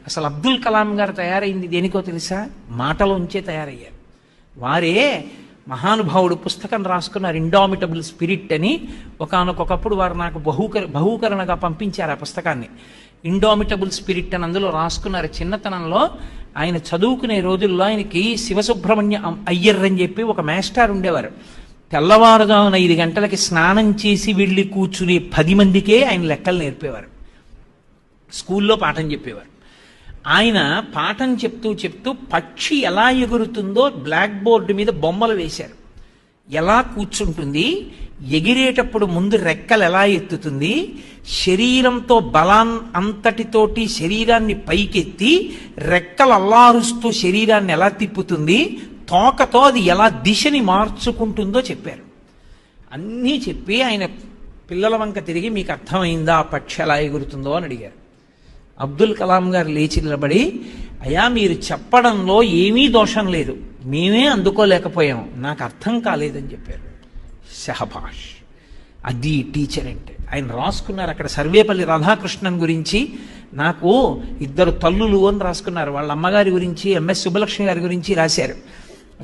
అసలు అబ్దుల్ కలాం గారు తయారైంది దేనికో తెలుసా? మాటలోంచే తయారయ్యారు. వారే మహానుభావుడు పుస్తకం రాసుకున్నారు, ఇండామిటబుల్ స్పిరిట్ అని. ఒకానొకప్పుడు వారు నాకు బహూకరణగా పంపించారు ఆ పుస్తకాన్ని. ఇండామిటబుల్ స్పిరిట్ అని అందులో రాసుకున్నారు. చిన్నతనంలో ఆయన చదువుకునే రోజుల్లో ఆయనకి శివసుబ్రహ్మణ్య అయ్యర్ అని చెప్పి ఒక మాస్టర్ ఉండేవారు. తెల్లవారుజామున 5 గంటలకి స్నానం చేసి వెళ్ళి కూర్చుని 10 మందికే ఆయన లెక్కలు నేర్పేవారు. స్కూల్లో పాఠం చెప్పేవారు. ఆయన పాఠం చెప్తూ చెప్తూ పక్షి ఎలా ఎగురుతుందో బ్లాక్ బోర్డు మీద బొమ్మలు వేశారు. ఎలా కూర్చుంటుంది, ఎగిరేటప్పుడు ముందు రెక్కలు ఎలా ఎత్తుతుంది, శరీరంతో అంతటితోటి శరీరాన్ని పైకెత్తి రెక్కలు అల్లారుస్తూ శరీరాన్ని ఎలా తిప్పుతుంది, తోకతో అది ఎలా దిశని మార్చుకుంటుందో చెప్పారు. అన్నీ చెప్పి ఆయన పిల్లల వంక తిరిగి, మీకు అర్థమైందా ఆ పక్షి ఎలా ఎగురుతుందో అని అడిగారు. అబ్దుల్ కలాం గారు లేచి నిలబడి, అయ్యా మీరు చెప్పడంలో ఏమీ దోషం లేదు, మేమే అందుకోలేకపోయాం, నాకు అర్థం కాలేదని చెప్పారు. షహబాష్, అది టీచర్ అంటే. ఆయన రాసుకున్నారు అక్కడ సర్వేపల్లి రాధాకృష్ణన్ గురించి, నాకు 2 తల్లులు అని రాసుకున్నారు. వాళ్ళ అమ్మగారి గురించి ఎంఎస్ సుబ్బలక్ష్మి గారి గురించి రాశారు.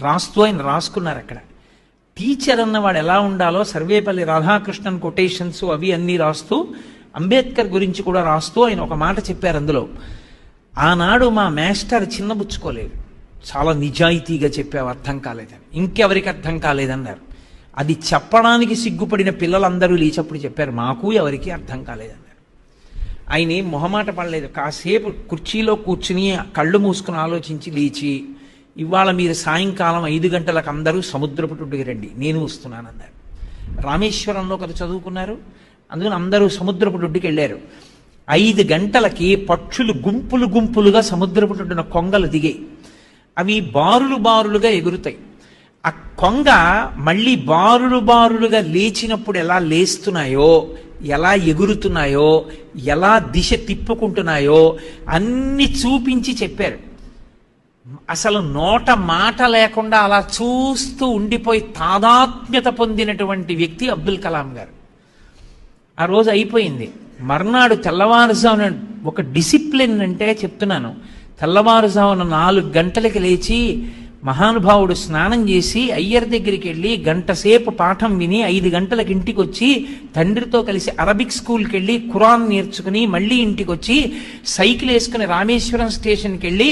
రాస్తూ ఆయన రాసుకున్నారు అక్కడ. టీచర్ అన్నవాడు ఎలా ఉండాలో సర్వేపల్లి రాధాకృష్ణన్ కొటేషన్స్ అవి అన్నీ రాస్తూ, అంబేద్కర్ గురించి కూడా రాస్తూ ఆయన ఒక మాట చెప్పారు అందులో. ఆనాడు మా మాస్టర్ చిన్నబుచ్చుకోలేదు, చాలా నిజాయితీగా చెప్పావు, అర్థం కాలేదని. ఇంకెవరికి అర్థం కాలేదన్నారు. అది చెప్పడానికి సిగ్గుపడిన పిల్లలందరూ లేచప్పుడు చెప్పారు, మాకు ఎవరికి అర్థం కాలేదన్నారు. ఆయన ఏం మొహమాట పడలేదు. కాసేపు కుర్చీలో కూర్చుని కళ్ళు మూసుకుని ఆలోచించి లేచి, ఇవాళ మీరు సాయంకాలం 5 గంటలకు అందరూ సముద్రపు ఒడ్డుకి రండి, నేను వస్తున్నానన్నారు. రామేశ్వరంలో కదా చదువుకున్నారు, అందుకని అందరూ సముద్రపు ఒడ్డుకి వెళ్ళారు. 5 గంటలకి పక్షులు గుంపులు గుంపులుగా సముద్రపు ఒడ్డున కొంగలు దిగాయి. అవి బారులు బారులుగా ఎగురుతాయి. ఆ కొంగ మళ్ళీ బారులు బారులుగా లేచినప్పుడు ఎలా లేస్తున్నాయో, ఎలా ఎగురుతున్నాయో, ఎలా దిశ తిప్పుకుంటున్నాయో అన్ని చూపించి చెప్పారు. అసలు నోట మాట లేకుండా అలా చూస్తూ ఉండిపోయి తాదాత్మ్యత పొందినటువంటి వ్యక్తి అబ్దుల్ కలాం గారు. ఆ రోజు అయిపోయింది. మర్నాడు తెల్లవారుజామున ఒక డిసిప్లిన్ అంటే చెప్తున్నాను, తెల్లవారుజామున 4 గంటలకి లేచి మహానుభావుడు స్నానం చేసి అయ్యర్ దగ్గరికి వెళ్ళి 1 గంట సేపు పాఠం విని 5 గంటలకు ఇంటికి వచ్చి తండ్రితో కలిసి అరబిక్ స్కూల్కి వెళ్ళి ఖురాన్ నేర్చుకుని మళ్ళీ ఇంటికి వచ్చి సైకిల్ వేసుకుని రామేశ్వరం స్టేషన్కి వెళ్ళి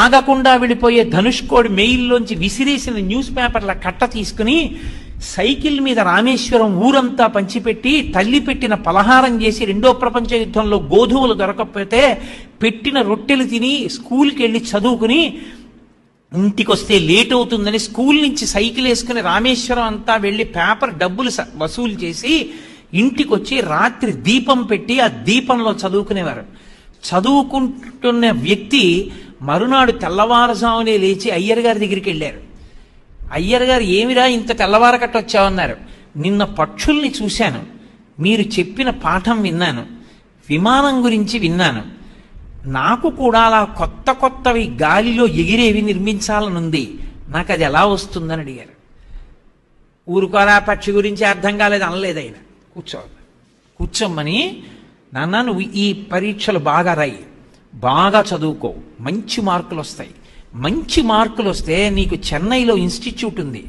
ఆగకుండా వెళ్ళిపోయే ధనుష్కోడి మెయిల్లోంచి విసిరేసిన న్యూస్ పేపర్ల కట్ట తీసుకుని సైకిల్ మీద రామేశ్వరం ఊరంతా పంచిపెట్టి తల్లి పెట్టిన పలహారం చేసి 2వ ప్రపంచ యుద్ధంలో గోధుమలు దొరకకపోతే పెట్టిన రొట్టెలు తిని స్కూల్కి వెళ్ళి చదువుకుని ఇంటికి వస్తే లేట్ అవుతుందని స్కూల్ నుంచి సైకిల్ వేసుకుని రామేశ్వరం అంతా వెళ్ళి పేపర్ డబ్బులు వసూలు చేసి ఇంటికి వచ్చి రాత్రి దీపం పెట్టి ఆ దీపంలో చదువుకునేవారు. చదువుకుంటున్న వ్యక్తి మరునాడు తెల్లవారుజామునే లేచి అయ్యర్ గారి దగ్గరికి వెళ్ళారు. అయ్యర్ గారు, ఏమిరా ఇంత తెల్లవారకట్ట వచ్చావన్నారు. నిన్న పక్షుల్ని చూశాను, మీరు చెప్పిన పాఠం విన్నాను, విమానం గురించి విన్నాను, నాకు కూడా అలా కొత్త కొత్తవి గాలిలో ఎగిరేవి నిర్మించాలనుంది, నాకు అది ఎలా వస్తుందని అడిగారు. ఊరుకోరా, పక్షి గురించి అర్థం కాలేదు అనలేదు ఆయన. కూర్చోమ్మని, నాన్న నువ్వు ఈ పరీక్షలు బాగా రాయి, బాగా చదువుకో, మంచి మార్కులు వస్తాయి. మంచి మార్కులు వస్తే నీకు చెన్నైలో ఇన్స్టిట్యూట్ ఉంది,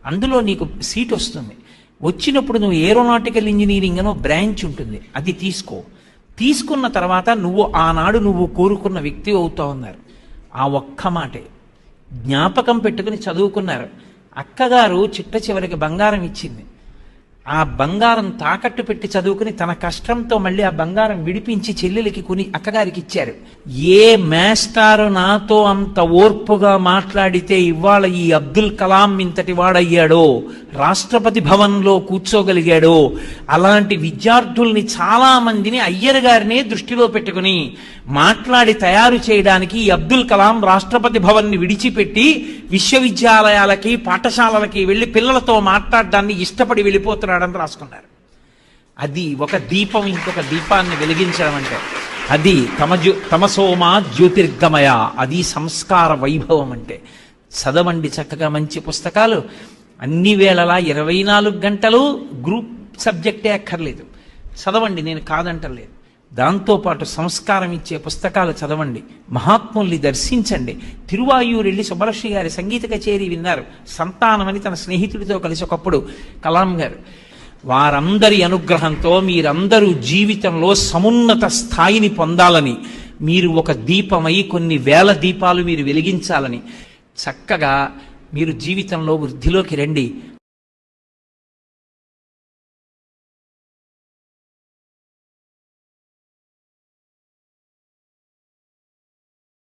అందులో నీకు సీట్ వస్తుంది. వచ్చినప్పుడు నువ్వు ఏరోనాటికల్ ఇంజనీరింగ్ అనో బ్రాంచ్ ఉంటుంది, అది తీసుకో. తీసుకున్న తర్వాత ఆనాడు నువ్వు కోరుకున్న వ్యక్తి అవుతావు అన్నారు. ఆ ఒక్క మాటే జ్ఞాపకం పెట్టుకుని చదువుకున్నారు. అక్కగారు చిట్ట చివరికి బంగారం ఇచ్చింది. ఆ బంగారం తాకట్టు పెట్టి చదువుకుని తన కష్టంతో మళ్ళీ ఆ బంగారం విడిపించి చెల్లెలికి కొని అక్కగారికి ఇచ్చారు. ఏ మాస్టారు నాతో అంత ఓర్పుగా మాట్లాడితే ఇవాళ ఈ అబ్దుల్ కలాం ఇంతటి వాడయ్యాడో, రాష్ట్రపతి భవన్లో కూర్చోగలిగాడో, అలాంటి విద్యార్థుల్ని చాలా మందిని అయ్యర్ గారినే దృష్టిలో పెట్టుకుని మాట్లాడి తయారు చేయడానికి ఈ అబ్దుల్ కలాం రాష్ట్రపతి భవన్ని విడిచిపెట్టి విశ్వవిద్యాలయాలకి పాఠశాలలకి వెళ్ళి పిల్లలతో మాట్లాడడాన్ని ఇష్టపడి వెళ్ళిపోతున్నాడని రాసుకున్నారు. అది ఒక దీపం ఇంకొక దీపాన్ని వెలిగించడం అంటే. అది తమసోమా జ్యోతిర్గమయ, అది సంస్కార వైభవం అంటే. చదవండి చక్కగా మంచి పుస్తకాలు. అన్ని వేళలా 24 గంటలు గ్రూప్ సబ్జెక్టే అక్కర్లేదు, చదవండి, నేను కాదంటలేదు. దాంతోపాటు సంస్కారం ఇచ్చే పుస్తకాలు చదవండి, మహాత్ముల్ని దర్శించండి. తిరువాయూరు వెళ్ళి సుబ్బలక్ష్మి గారి సంగీత కచేరీ విన్నారు. సంతానం అని తన స్నేహితుడితో కలిసి ఒకప్పుడు కలాం గారు. వారందరి అనుగ్రహంతో మీరందరూ జీవితంలో సమున్నత స్థాయిని పొందాలని, మీరు ఒక దీపమై కొన్ని వేల దీపాలు మీరు వెలిగించాలని, చక్కగా మీరు జీవితంలో వృద్ధిలోకి రండి.